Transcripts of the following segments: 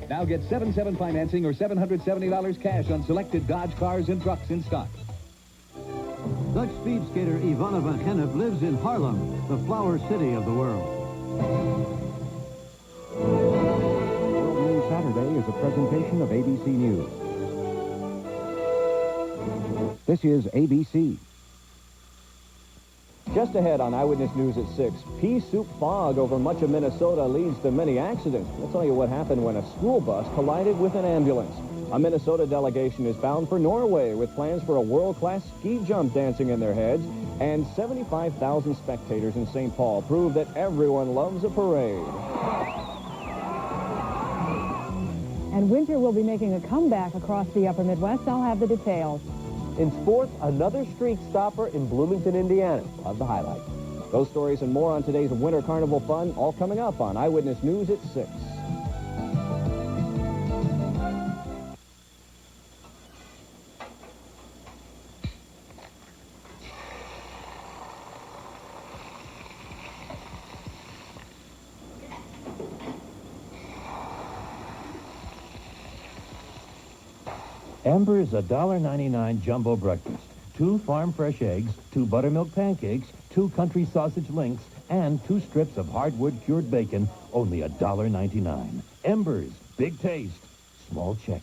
Now get 7-7 financing or $770 cash on selected Dodge cars and trucks in stock. Dutch speed skater Ivana van Gennep lives in Haarlem, the flower city of the world. World News Saturday is a presentation of ABC News. This is ABC. Just ahead on Eyewitness News at 6, pea soup fog over much of Minnesota leads to many accidents. We'll tell you what happened when a school bus collided with an ambulance. A Minnesota delegation is bound for Norway with plans for a world-class ski jump dancing in their heads. And 75,000 spectators in St. Paul prove that everyone loves a parade. And winter will be making a comeback across the upper Midwest. I'll have the details. In sports, another streak stopper in Bloomington, Indiana. We'll have the highlights. Those stories and more on today's Winter Carnival fun, all coming up on Eyewitness News at 6. Ember's $1.99 jumbo breakfast. 2 farm fresh eggs, 2 buttermilk pancakes, 2 country sausage links, and 2 strips of hardwood cured bacon, only $1.99. Ember's, big taste, small check.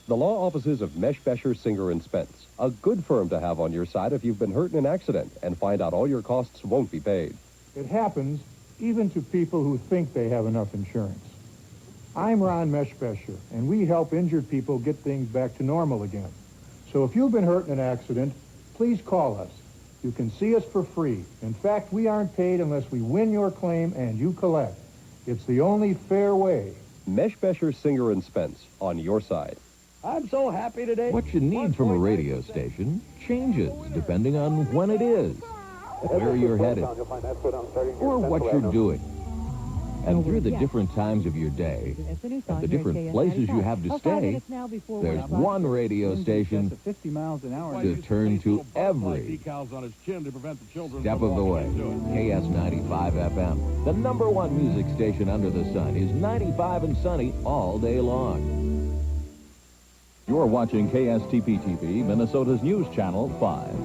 The law offices of Meshbesher, Singer & Spence. A good firm to have on your side if you've been hurt in an accident and find out all your costs won't be paid. It happens even to people who think they have enough insurance. I'm Ron Meshbesher, and we help injured people get things back to normal again. So if you've been hurt in an accident, please call us. You can see us for free. In fact, we aren't paid unless we win your claim and you collect. It's the only fair way. Meshbesher, Singer & Spence, on your side. I'm so happy today. What you need from a radio station changes depending on when it is, where you're headed, or what you're doing. And through the different times of your day, and the different places you have to stay, there's one radio station to turn to every step of the way. KS95 FM, the #1 music station under the sun, is 95 and sunny all day long. You're watching KSTP TV, Minnesota's News Channel 5.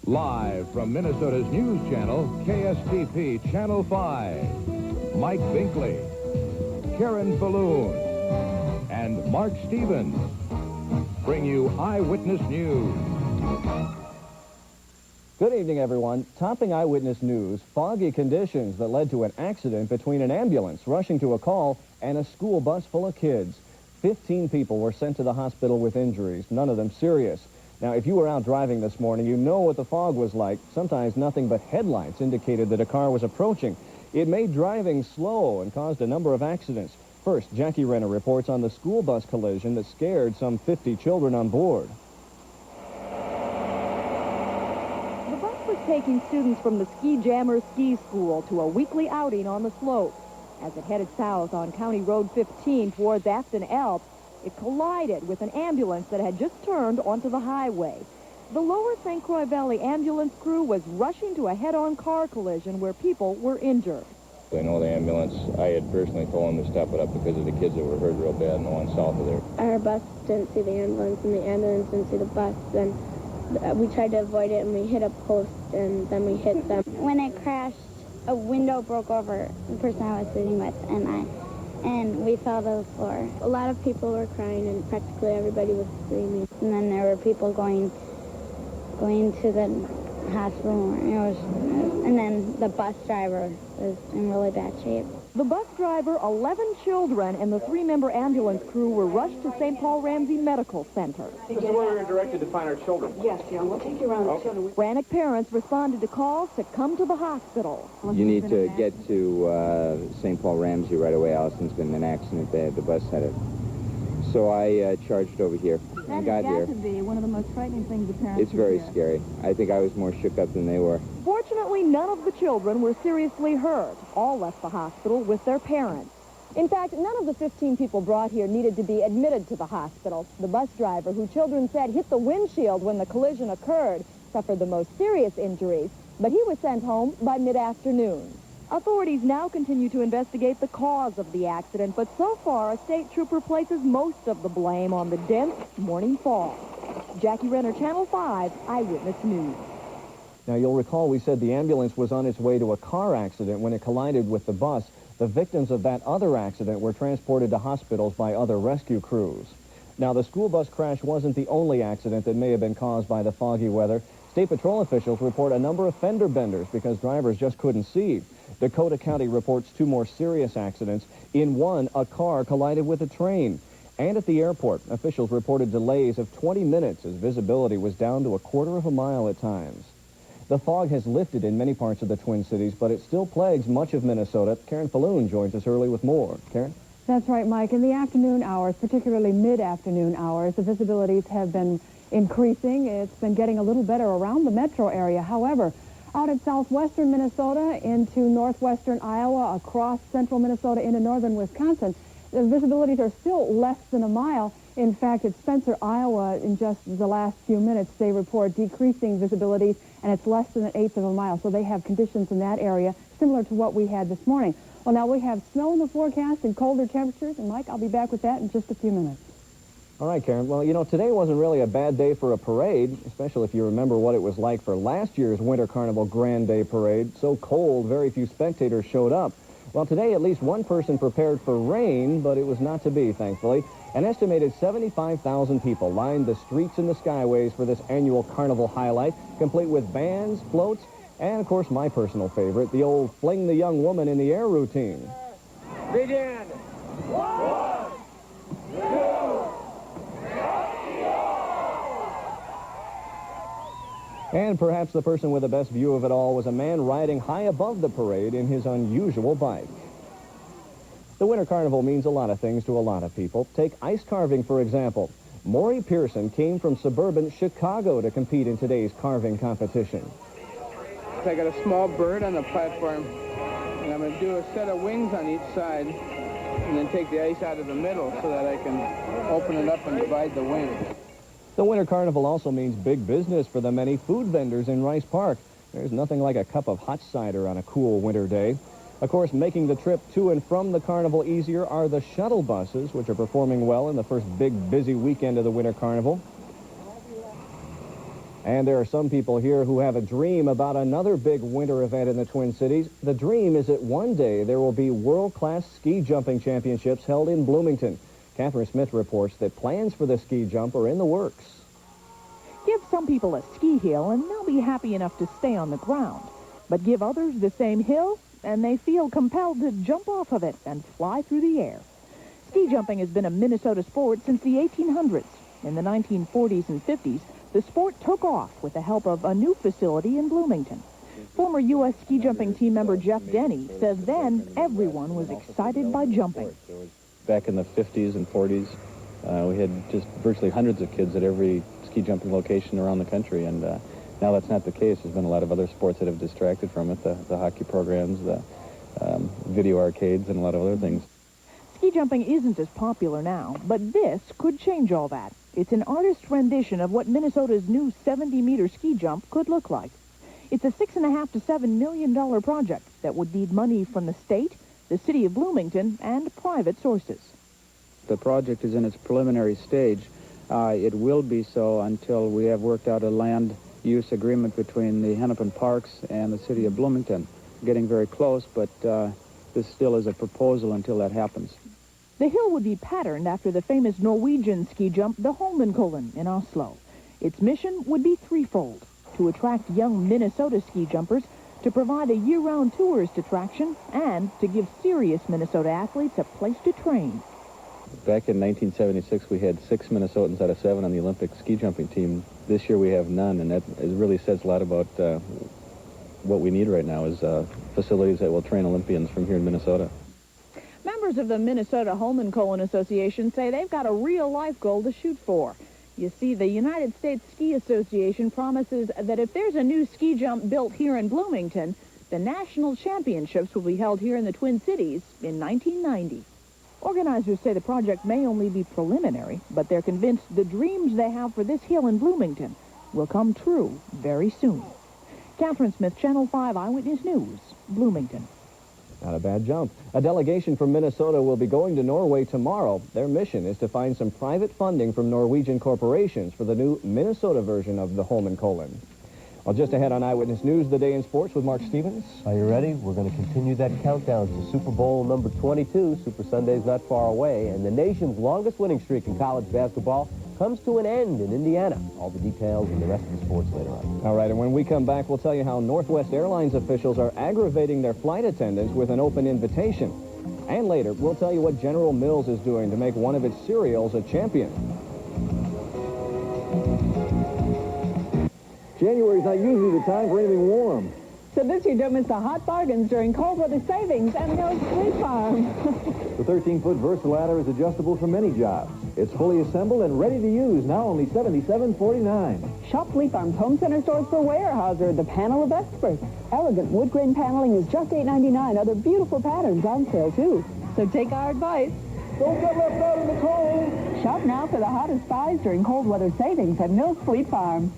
Live from Minnesota's news channel, KSTP Channel 5, Mike Binkley, Karen Falloon, and Mark Stevens bring you Eyewitness News. Good evening, everyone. Topping Eyewitness News, foggy conditions that led to an accident between an ambulance rushing to a call and a school bus full of kids. 15 people were sent to the hospital with injuries, none of them serious. Now, if you were out driving this morning, you know what the fog was like. Sometimes nothing but headlights indicated that a car was approaching. It made driving slow and caused a number of accidents. First, Jackie Renner reports on the school bus collision that scared some 50 children on board. The bus was taking students from the Ski Jammer Ski School to a weekly outing on the slope. As it headed south on County Road 15 towards Afton Alps, it collided with an ambulance that had just turned onto the highway. The lower St. Croix Valley ambulance crew was rushing to a head-on car collision where people were injured. I know the ambulance. I had personally told them to step it up because of the kids that were hurt real bad and the one south of there. Our bus didn't see the ambulance and the ambulance didn't see the bus. Then we tried to avoid it and we hit a post and then we hit them. When it crashed, a window broke over the person I was sitting with and we fell to the floor. A lot of people were crying and practically everybody was screaming. And then there were people going to the hospital. And then the bus driver was in really bad shape. The bus driver, 11 children, and the 3-member ambulance crew were rushed to St. Paul Ramsey Medical Center. This is where we were directed to find our children. Yes, John, we'll take you around the children. Frantic parents responded to calls to come to the hospital. You need to get to St. Paul Ramsey right away. Allison's been in an accident there. The bus had it. So I charged over here and got here. That has got to be one of the most frightening things a parent It's very scary. I think I was more shook up than they were. Fortunately, none of the children were seriously hurt. All left the hospital with their parents. In fact, none of the 15 people brought here needed to be admitted to the hospital. The bus driver, who children said hit the windshield when the collision occurred, suffered the most serious injuries, but he was sent home by mid-afternoon. Authorities now continue to investigate the cause of the accident, but so far, a state trooper places most of the blame on the dense morning fog. Jackie Renner, Channel 5, Eyewitness News. Now, you'll recall we said the ambulance was on its way to a car accident when it collided with the bus. The victims of that other accident were transported to hospitals by other rescue crews. Now, the school bus crash wasn't the only accident that may have been caused by the foggy weather. State Patrol officials report a number of fender benders because drivers just couldn't see. Dakota County reports 2 more serious accidents. In one, a car collided with a train. And at the airport, officials reported delays of 20 minutes as visibility was down to a quarter of a mile at times. The fog has lifted in many parts of the Twin Cities, but it still plagues much of Minnesota. Karen Falloon joins us early with more. Karen? That's right, Mike. In the afternoon hours, particularly mid-afternoon hours, the visibilities have been increasing. It's been getting a little better around the metro area. However, out in southwestern Minnesota into northwestern Iowa, across central Minnesota into northern Wisconsin, the visibilities are still less than a mile. In fact, at Spencer, Iowa, in just the last few minutes, they report decreasing visibilities, and it's less than 1/8 of a mile. So they have conditions in that area similar to what we had this morning. Well, now we have snow in the forecast and colder temperatures, and Mike, I'll be back with that in just a few minutes. All right, Karen. Well, you know, today wasn't really a bad day for a parade, especially if you remember what it was like for last year's Winter Carnival Grand Day Parade. So cold, very few spectators showed up. Well, today at least one person prepared for rain, but it was not to be, thankfully. An estimated 75,000 people lined the streets and the skyways for this annual carnival highlight, complete with bands, floats, and, of course, my personal favorite, the old fling the young woman in the air routine. Begin. 1, 2, And perhaps the person with the best view of it all was a man riding high above the parade in his unusual bike. The Winter Carnival means a lot of things to a lot of people. Take ice carving, for example. Maury Pearson came from suburban Chicago to compete in today's carving competition. I got a small bird on the platform, and I'm going to do a set of wings on each side, and then take the ice out of the middle so that I can open it up and divide the wings. The Winter Carnival also means big business for the many food vendors in Rice Park. There's nothing like a cup of hot cider on a cool winter day. Of course, making the trip to and from the carnival easier are the shuttle buses, which are performing well in the first big, busy weekend of the Winter Carnival. And there are some people here who have a dream about another big winter event in the Twin Cities. The dream is that one day there will be world-class ski jumping championships held in Bloomington. Catherine Smith reports that plans for the ski jump are in the works. Give some people a ski hill and they'll be happy enough to stay on the ground. But give others the same hill and they feel compelled to jump off of it and fly through the air. Ski jumping has been a Minnesota sport since the 1800s. In the 1940s and 50s, the sport took off with the help of a new facility in Bloomington. Former U.S. ski jumping team member Jeff Denny says then everyone was excited by jumping. Back in the 50s and 40s, we had just virtually hundreds of kids at every ski jumping location around the country, and now that's not the case. There's been a lot of other sports that have distracted from it, the hockey programs, the video arcades, and a lot of other things. Ski jumping isn't as popular now, but this could change all that. It's an artist's rendition of what Minnesota's new 70-meter ski jump could look like. It's a $6.5 to $7 million project that would need money from the state, the city of Bloomington, and private sources. The project is in its preliminary stage. It will be so until we have worked out a land use agreement between the Hennepin Parks and the city of Bloomington. Getting very close, but this still is a proposal until that happens. The hill would be patterned after the famous Norwegian ski jump, the Holmenkollen in Oslo. Its mission would be threefold: to attract young Minnesota ski jumpers, to provide a year-round tourist attraction, and to give serious Minnesota athletes a place to train. Back in 1976, we had 6 Minnesotans out of 7 on the Olympic ski jumping team. This year we have none, and that really says a lot about what we need right now is facilities that will train Olympians from here in Minnesota. Members of the Minnesota Holmenkollen Association say they've got a real-life goal to shoot for. You see, the United States Ski Association promises that if there's a new ski jump built here in Bloomington, the national championships will be held here in the Twin Cities in 1990. Organizers say the project may only be preliminary, but they're convinced the dreams they have for this hill in Bloomington will come true very soon. Catherine Smith, Channel 5 Eyewitness News, Bloomington. Not a bad jump. A delegation from Minnesota will be going to Norway tomorrow. Their mission is to find some private funding from Norwegian corporations for the new Minnesota version of the Holman colon. Well, just ahead on Eyewitness News, the day in sports with Mark Stevens. Are you ready? We're going to continue that countdown to Super Bowl number 22. Super Sunday's not far away, and the nation's longest winning streak in college basketball comes to an end in Indiana. All the details and the rest of the sports later on. All right, and when we come back, we'll tell you how Northwest Airlines officials are aggravating their flight attendants with an open invitation. And later, we'll tell you what General Mills is doing to make one of its cereals a champion. January's not usually the time for anything warm. So this year, don't miss the hot bargains during cold weather savings at Mills Fleet Farm. The 13-foot Versaladder is adjustable for many jobs. It's fully assembled and ready to use, now only $77.49. Shop Fleet Farm's home center stores for Weyerhaeuser, the panel of experts. Elegant wood grain paneling is just $8.99. Other beautiful patterns on sale, too. So take our advice. Don't get left out in the cold. Shop now for the hottest buys during cold weather savings at Mills Fleet Farm.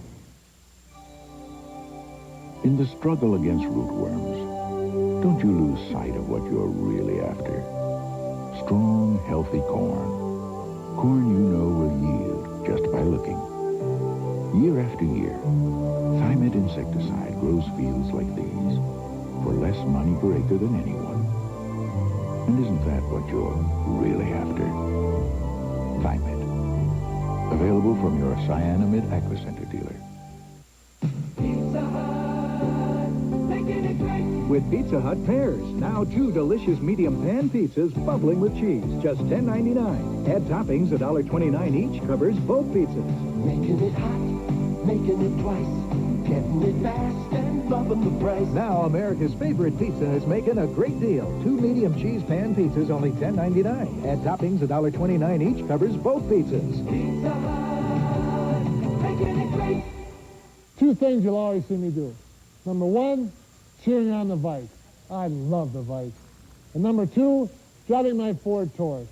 In the struggle against rootworms, don't you lose sight of what you're really after. Strong, healthy corn. Corn you know will yield just by looking. Year after year, Thymet insecticide grows fields like these for less money per acre than anyone. And isn't that what you're really after? Thymet. Available from your Cyanamid Aquacenter dealer. With Pizza Hut Pairs, now 2 delicious medium pan pizzas bubbling with cheese, just $10.99. Add toppings, $1.29 each, covers both pizzas. Making it hot, making it twice, getting it fast and bumping the price. Now America's favorite pizza is making a great deal. 2 medium cheese pan pizzas, only $10.99. Add toppings, $1.29 each, covers both pizzas. Pizza Hut, making it great. 2 things you'll always see me do. Number 1, cheering on the Vikes. I love the Vikes. And number 2, driving my Ford Taurus.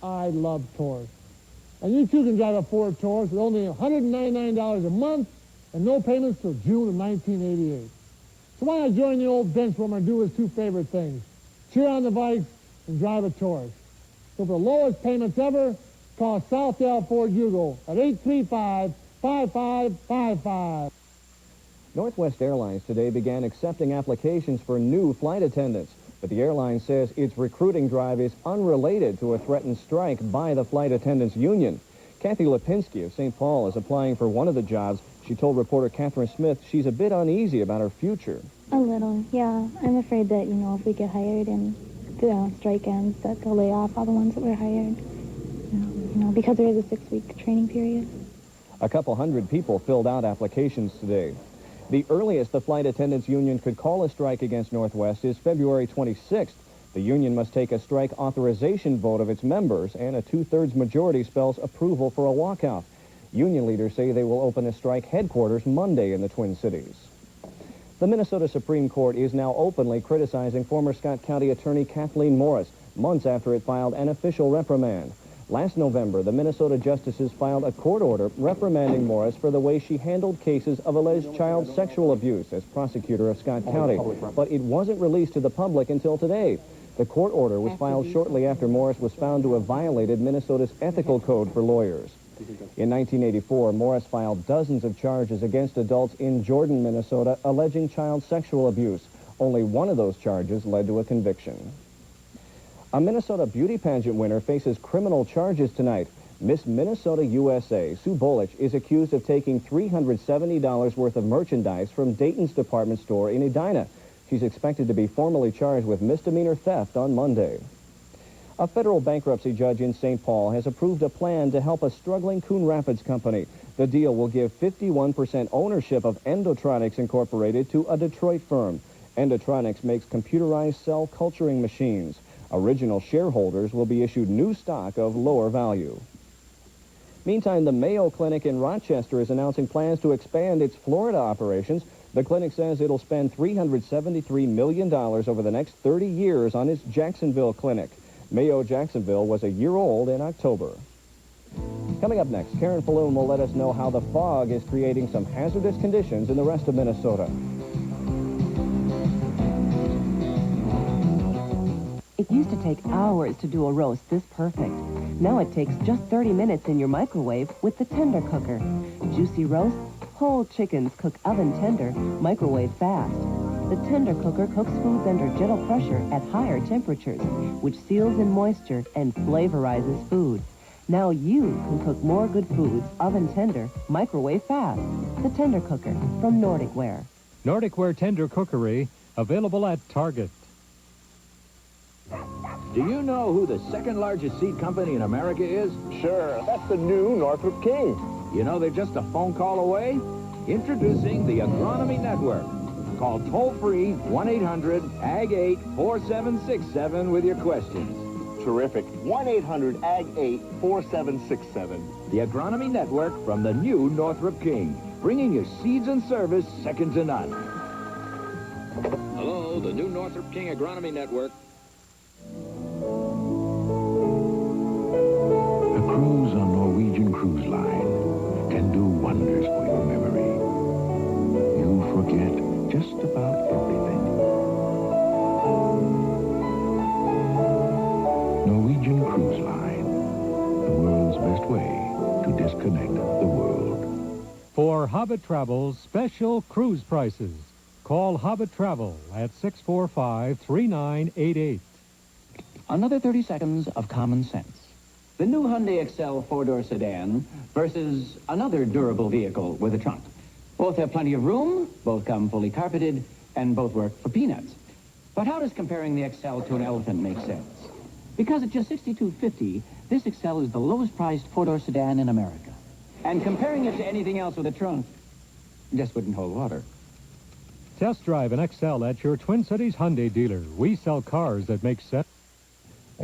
I love Taurus. And you too can drive a Ford Taurus with only $199 a month and no payments till June of 1988. So why not join the old bench warmer and do his 2 favorite things? Cheer on the Vikes and drive a Taurus. So for the lowest payments ever, call Southdale Ford Hugo at 835-5555. Northwest Airlines today began accepting applications for new flight attendants, but the airline says its recruiting drive is unrelated to a threatened strike by the flight attendants union. Kathy Lipinski of St. Paul is applying for one of the jobs. She told reporter Catherine Smith she's a bit uneasy about her future. A little, yeah. I'm afraid that, if we get hired and the strike ends, that they'll lay off all the ones that were hired, because there is a 6-week training period. A couple hundred people filled out applications today. The earliest the flight attendants union could call a strike against Northwest is February 26th. The union must take a strike authorization vote of its members, and a 2/3 majority spells approval for a walkout. Union leaders say they will open a strike headquarters Monday in the Twin Cities. The Minnesota Supreme Court is now openly criticizing former Scott County Attorney Kathleen Morris, months after it filed an official reprimand. Last November, the Minnesota justices filed a court order reprimanding Morris for the way she handled cases of alleged child sexual abuse as prosecutor of Scott County. But it wasn't released to the public until today. The court order was filed shortly after Morris was found to have violated Minnesota's ethical code for lawyers. In 1984, Morris filed dozens of charges against adults in Jordan, Minnesota, alleging child sexual abuse. Only one of those charges led to a conviction. A Minnesota beauty pageant winner faces criminal charges tonight. Miss Minnesota USA, Sue Bolich, is accused of taking $370 worth of merchandise from Dayton's department store in Edina. She's expected to be formally charged with misdemeanor theft on Monday. A federal bankruptcy judge in St. Paul has approved a plan to help a struggling Coon Rapids company. The deal will give 51% ownership of Endotronics Incorporated to a Detroit firm. Endotronics makes computerized cell culturing machines. Original shareholders will be issued new stock of lower value. Meantime, the Mayo Clinic in Rochester is announcing plans to expand its Florida operations. The clinic says it'll spend $373 million over the next 30 years on its Jacksonville clinic. Mayo Jacksonville was a year old in October. Coming up next, Karen Falloon will let us know how the fog is creating some hazardous conditions in the rest of Minnesota. It used to take hours to do a roast this perfect. Now it takes just 30 minutes in your microwave with the tender cooker. Juicy roasts, whole chickens cook oven tender, microwave fast. The tender cooker cooks foods under gentle pressure at higher temperatures, which seals in moisture and flavorizes food. Now you can cook more good foods oven tender, microwave fast. The tender cooker from Nordic Ware. Nordic Ware Tender Cookery, available at Target. Do you know who the second largest seed company in America is? Sure, that's the new Northrop King. You know they're just a phone call away? Introducing the Agronomy Network. Call toll-free 1-800-AG-8-4767 with your questions. Terrific. 1-800-AG-8-4767. The Agronomy Network from the new Northrop King, bringing you seeds and service second to none. Hello, the new Northrop King Agronomy Network. A cruise on Norwegian Cruise Line can do wonders for your memory. You forget just about everything. Norwegian Cruise Line, the world's best way to disconnect the world. For Hobbit Travel's special cruise prices, call Hobbit Travel at 645-3988. Another 30 seconds of common sense. The new Hyundai Excel four-door sedan versus another durable vehicle with a trunk. Both have plenty of room, both come fully carpeted, and both work for peanuts. But how does comparing the Excel to an elephant make sense? Because at just $62.50, this Excel is the lowest-priced four-door sedan in America. And comparing it to anything else with a trunk just wouldn't hold water. Test drive an Excel at your Twin Cities Hyundai dealer. We sell cars that make sense.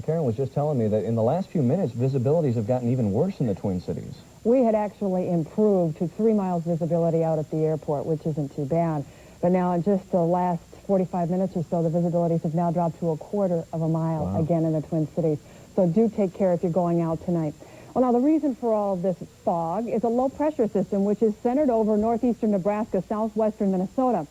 Karen was just telling me that in the last few minutes, visibilities have gotten even worse in the Twin Cities. We had actually improved to 3 miles visibility out at the airport, which isn't too bad. But now in just the last 45 minutes or so, the visibilities have now dropped to a quarter of a mile again in the Twin Cities. So do take care if you're going out tonight. Well, now the reason for all of this fog is a low-pressure system which is centered over northeastern Nebraska, southwestern Minnesota.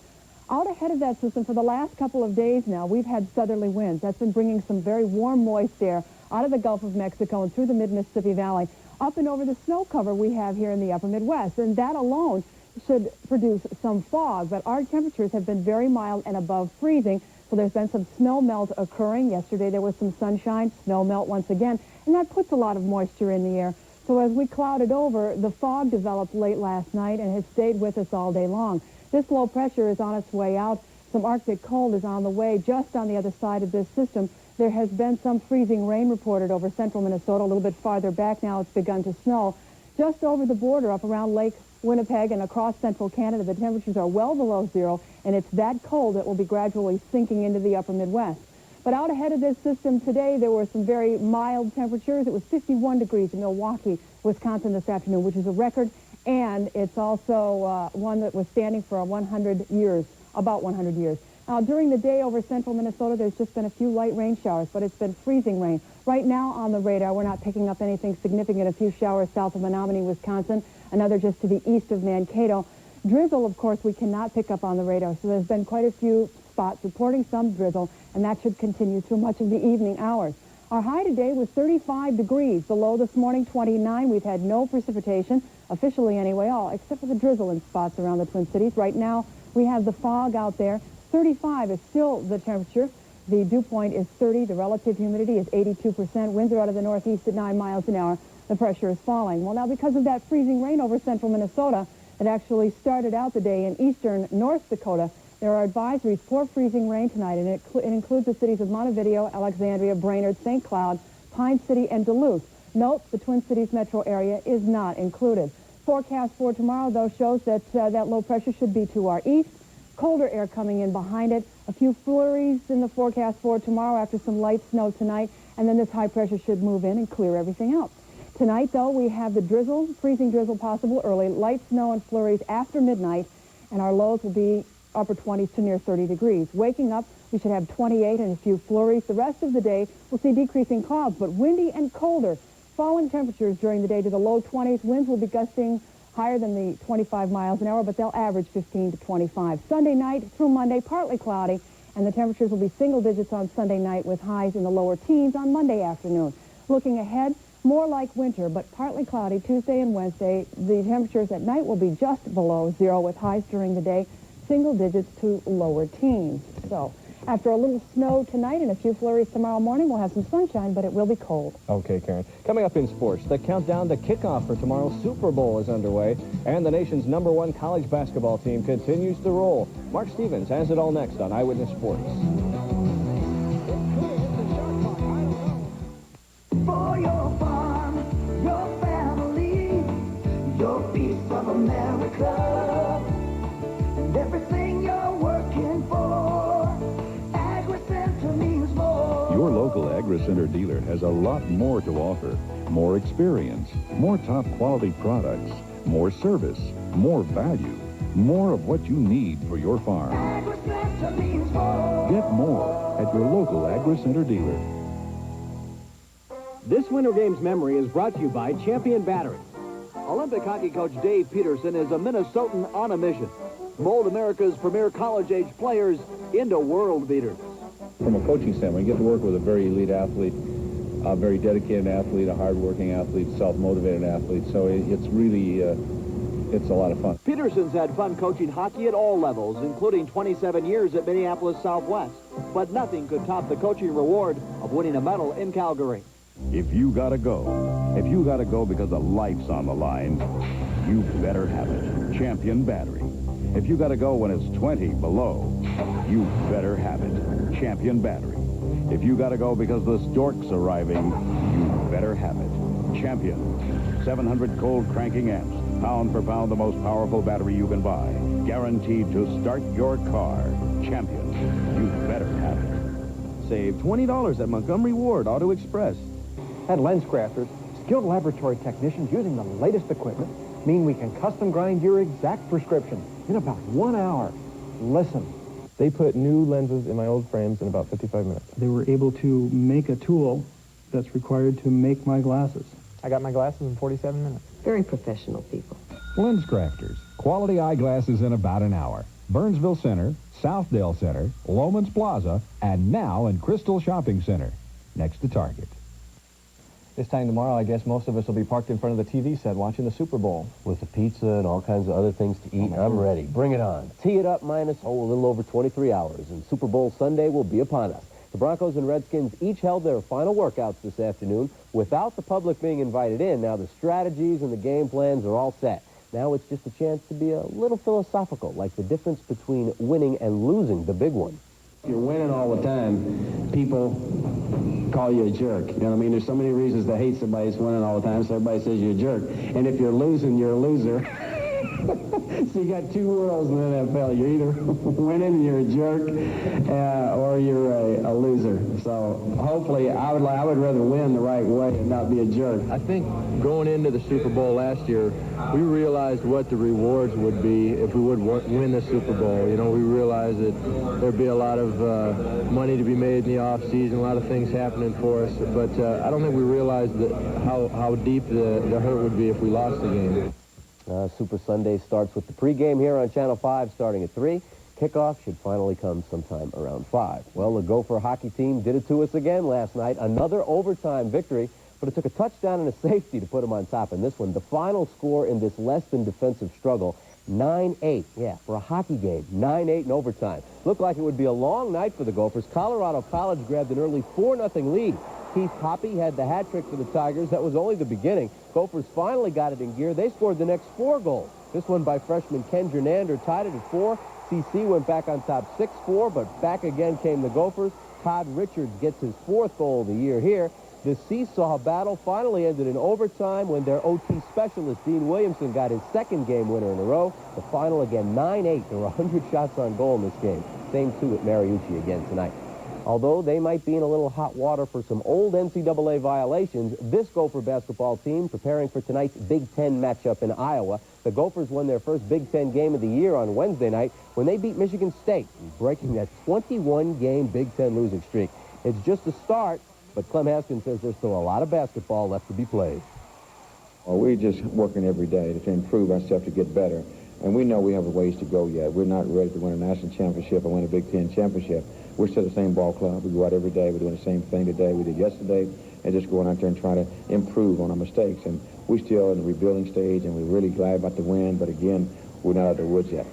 Out ahead of that system for the last couple of days now, we've had southerly winds. That's been bringing some very warm, moist air out of the Gulf of Mexico and through the mid-Mississippi Valley, up and over the snow cover we have here in the upper Midwest. And that alone should produce some fog. But our temperatures have been very mild and above freezing, so there's been some snow melt occurring. Yesterday there was some sunshine, snow melt once again, and that puts a lot of moisture in the air. So as we clouded over, the fog developed late last night and has stayed with us all day long. This low pressure is on its way out. Some Arctic cold is on the way just on the other side of this system. There has been some freezing rain reported over central Minnesota. A little bit farther back now, it's begun to snow. Just over the border up around Lake Winnipeg and across central Canada, the temperatures are well below zero, and it's that cold that will be gradually sinking into the upper Midwest. But out ahead of this system today, there were some very mild temperatures. It was 51 degrees in Milwaukee, Wisconsin this afternoon, which is a record. And it's also one that was standing for 100 years, about 100 years. Now, during the day over central Minnesota, there's just been a few light rain showers, but it's been freezing rain. Right now on the radar, we're not picking up anything significant. A few showers south of Menominee, Wisconsin, another just to the east of Mankato. Drizzle, of course, we cannot pick up on the radar, so there's been quite a few spots reporting some drizzle, and that should continue through much of the evening hours. Our high today was 35 degrees. The low this morning, 29. We've had no precipitation, officially anyway, all except for the drizzle in spots around the Twin Cities. Right now, we have the fog out there. 35 is still the temperature. The dew point is 30. The relative humidity is 82%. Winds are out of the northeast at 9 miles an hour. The pressure is falling. Well, now, because of that freezing rain over central Minnesota, it actually started out the day in eastern North Dakota. There are advisories for freezing rain tonight, and it includes the cities of Montevideo, Alexandria, Brainerd, St. Cloud, Pine City, and Duluth. Note, the Twin Cities metro area is not included. Forecast for tomorrow, though, shows that that low pressure should be to our east. Colder air coming in behind it. A few flurries in the forecast for tomorrow after some light snow tonight, and then this high pressure should move in and clear everything out. Tonight, though, we have the drizzle, freezing drizzle possible early, light snow and flurries after midnight, and our lows will be upper 20s to near 30 degrees. Waking up, we should have 28 and a few flurries. The rest of the day, we'll see decreasing clouds, but windy and colder. Falling temperatures during the day to the low 20s. Winds will be gusting higher than the 25 miles an hour, but they'll average 15 to 25. Sunday night through Monday, partly cloudy, and the temperatures will be single digits on Sunday night with highs in the lower teens on Monday afternoon. Looking ahead, more like winter, but partly cloudy Tuesday and Wednesday. The temperatures at night will be just below zero with highs during the day, single digits to lower teens. So, after a little snow tonight and a few flurries tomorrow morning, we'll have some sunshine, but it will be cold. Okay, Karen. Coming up in sports, the countdown to kickoff for tomorrow's Super Bowl is underway, and the nation's #1 college basketball team continues to roll. Mark Stevens has it all next on Eyewitness Sports. For your farm, your family, your piece of America, and everything you're working for, AgriCenter means more. Your local AgriCenter dealer has a lot more to offer. More experience, more top quality products, more service, more value, more of what you need for your farm. AgriCenter means more. Get more at your local AgriCenter dealer. This Winter Games memory is brought to you by Champion Battery. Olympic hockey coach Dave Peterson is a Minnesotan on a mission. Mold America's premier college-age players into world beaters. From a coaching standpoint, you get to work with a very elite athlete, a very dedicated athlete, a hard-working athlete, self-motivated athlete. So it's really, it's a lot of fun. Peterson's had fun coaching hockey at all levels, including 27 years at Minneapolis Southwest. But nothing could top the coaching reward of winning a medal in Calgary. If you gotta go because the life's on the line, you better have it. Champion Battery. If you gotta go when it's 20 below, you better have it. Champion Battery. If you gotta go because the stork's arriving, you better have it. Champion. 700 cold cranking amps. Pound for pound the most powerful battery you can buy. Guaranteed to start your car. Champion. You better have it. Save $20 at Montgomery Ward Auto Express. At LensCrafters, skilled laboratory technicians using the latest equipment mean we can custom grind your exact prescription in about 1 hour. Listen. They put new lenses in my old frames in about 55 minutes. They were able to make a tool that's required to make my glasses. I got my glasses in 47 minutes. Very professional people. LensCrafters. Quality eyeglasses in about an hour. Burnsville Center, Southdale Center, Lomans Plaza, and now in Crystal Shopping Center, next to Target. This time tomorrow, I guess most of us will be parked in front of the TV set watching the Super Bowl. With the pizza and all kinds of other things to eat, I'm ready. Bring it on. Tee it up minus, a little over 23 hours, and Super Bowl Sunday will be upon us. The Broncos and Redskins each held their final workouts this afternoon without the public being invited in. Now the strategies and the game plans are all set. Now it's just a chance to be a little philosophical, like the difference between winning and losing, the big one. If you're winning all the time, people call you a jerk. You know what I mean? There's so many reasons to hate somebody that's winning all the time, so everybody says you're a jerk. And if you're losing, you're a loser. So you got two worlds in the NFL. You're either winning and you're a jerk, or you're a loser. So hopefully, I would rather win the right way and not be a jerk. I think going into the Super Bowl last year, we realized what the rewards would be if we would win the Super Bowl. You know, we realized that there'd be a lot of money to be made in the off season, a lot of things happening for us. But I don't think we realized that how deep the hurt would be if we lost the game. Super Sunday starts with the pregame here on Channel 5 starting at 3. Kickoff should finally come sometime around 5. Well, the Gopher hockey team did it to us again last night. Another overtime victory, but it took a touchdown and a safety to put them on top in this one. The final score in this less-than-defensive struggle, 9-8. Yeah, for a hockey game, 9-8 in overtime. Looked like it would be a long night for the Gophers. Colorado College grabbed an early 4-0 lead. Keith Poppy had the hat trick for the Tigers. That was only the beginning. Gophers finally got it in gear. They scored the next 4 goals. This one by freshman Ken Jernander tied it at 4. CC went back on top 6-4, but back again came the Gophers. Todd Richards gets his 4th goal of the year here. The seesaw battle finally ended in overtime when their OT specialist, Dean Williamson, got his 2nd game winner in a row. The final again, 9-8. There were 100 shots on goal in this game. Same 2 at Mariucci again tonight. Although they might be in a little hot water for some old NCAA violations, this Gopher basketball team preparing for tonight's Big Ten matchup in Iowa. The Gophers won their first Big Ten game of the year on Wednesday night when they beat Michigan State, breaking that 21-game Big Ten losing streak. It's just a start, but Clem Haskins says there's still a lot of basketball left to be played. Well, we're just working every day to improve ourselves to get better. And we know we have a ways to go yet. We're not ready to win a national championship or win a Big Ten championship. we're still the same ball club. We go out every day. We're doing the same thing today we did yesterday, and just going out there and trying to improve on our mistakes. And we're still in the rebuilding stage, and we're really glad about the win, but again, we're not out of the woods yet.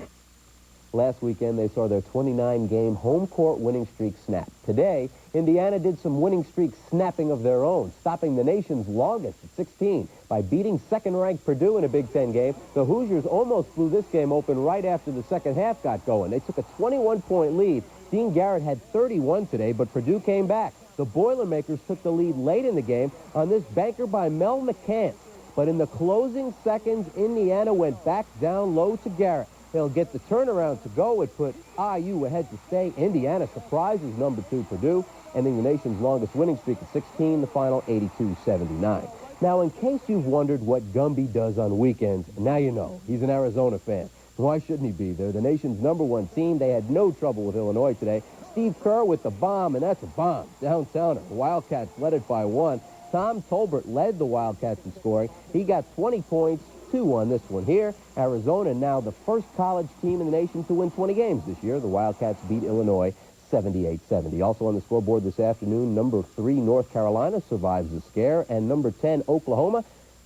Last weekend, they saw their 29-game home court winning streak snap. Today, Indiana did some winning streak snapping of their own, stopping the nation's longest at 16 by beating second-ranked Purdue in a Big Ten game. The Hoosiers almost blew this game open right after the second half got going. They took a 21-point lead. Dean Garrett had 31 today, but Purdue came back. The Boilermakers took the lead late in the game on this banker by Mel McCants. But in the closing seconds, Indiana went back down low to Garrett. He'll get the turnaround to go. It put IU ahead to stay. Indiana surprises number 2 Purdue, ending the nation's longest winning streak at 16, the final 82-79. Now, in case you've wondered what Gumby does on weekends, now you know. He's an Arizona fan. Why shouldn't he be? They're the nation's #1 team. They had no trouble with Illinois today. Steve Kerr with the bomb, and that's a bomb. Downtowner. The Wildcats led it by 1. Tom Tolbert led the Wildcats in scoring. He got 20 points, 2 on this one here. Arizona now the first college team in the nation to win 20 games this year. The Wildcats beat Illinois 78-70. Also on the scoreboard this afternoon, number 3 North Carolina survives the scare, and number 10 Oklahoma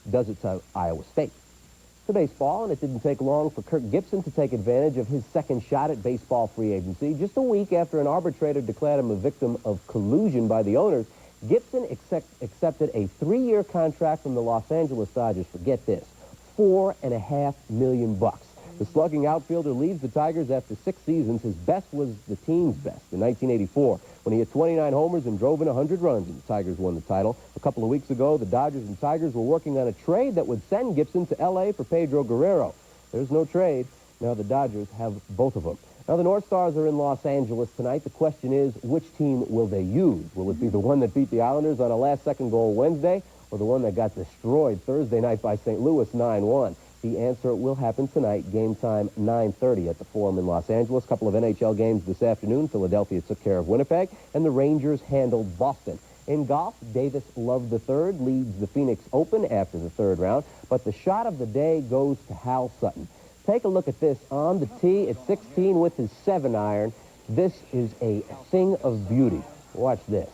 does it to Iowa State. To baseball, and it didn't take long for Kirk Gibson to take advantage of his second shot at baseball free agency. Just a week after an arbitrator declared him a victim of collusion by the owners, Gibson accepted a 3-year contract from the Los Angeles Dodgers for, get this, $4.5 million. The slugging outfielder leaves the Tigers after 6 seasons. His best was the team's best in 1984, when he hit 29 homers and drove in 100 runs, and the Tigers won the title. A couple of weeks ago, the Dodgers and Tigers were working on a trade that would send Gibson to L.A. for Pedro Guerrero. There's no trade. Now the Dodgers have both of them. Now, the North Stars are in Los Angeles tonight. The question is, which team will they use? Will it be the one that beat the Islanders on a last-second goal Wednesday, or the one that got destroyed Thursday night by St. Louis 9-1? The answer will happen tonight, game time 9:30 at the Forum in Los Angeles. A couple of NHL games this afternoon. Philadelphia took care of Winnipeg, and the Rangers handled Boston. In golf, Davis Love III leads the Phoenix Open after the 3rd round, but the shot of the day goes to Hal Sutton. Take a look at this on the tee at 16 with his 7-iron. This is a thing of beauty. Watch this.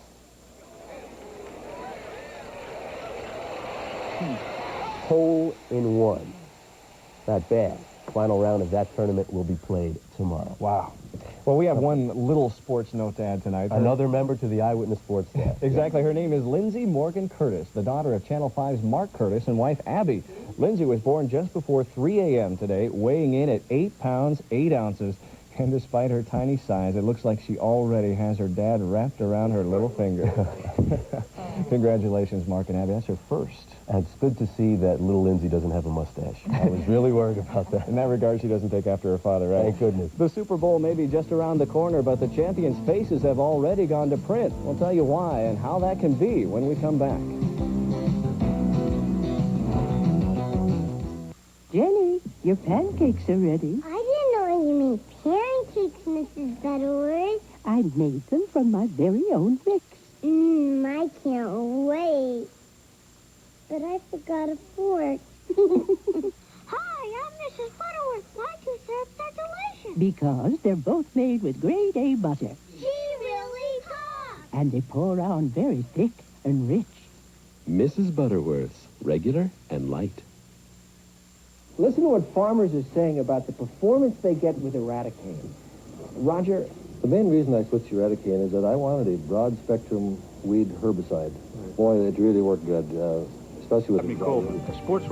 Hole in one. Not bad. Final round of that tournament will be played tomorrow. Wow. Well, we have one little sports note to add tonight. Another member to the Eyewitness Sports staff. Exactly. Her name is Lindsay Morgan Curtis, the daughter of Channel 5's Mark Curtis and wife Abby. Lindsay was born just before 3 a.m. today, weighing in at 8 pounds, 8 ounces. And despite her tiny size, it looks like she already has her dad wrapped around her little finger. Congratulations, Mark and Abby. That's her first. And it's good to see that little Lindsay doesn't have a mustache. I was really worried about that. In that regard, she doesn't take after her father, right? Thank goodness. The Super Bowl may be just around the corner, but the champions' faces have already gone to print. We'll tell you why and how that can be when we come back. Jenny, your pancakes are ready. I didn't know you made pancakes, Mrs. Butterworth. I made them from my very own mix. I can't wait. But I forgot a fork. Hi, I'm Mrs. Butterworth. Why do syrups are delicious? Because they're both made with grade A butter. She really talks. And they pour on very thick and rich. Mrs. Butterworth's, regular and light. Listen to what farmers are saying about the performance they get with Eradicate. Roger? The main reason I switched to Eradicate is that I wanted a broad-spectrum weed herbicide. Boy, it really worked good, especially with the... Sports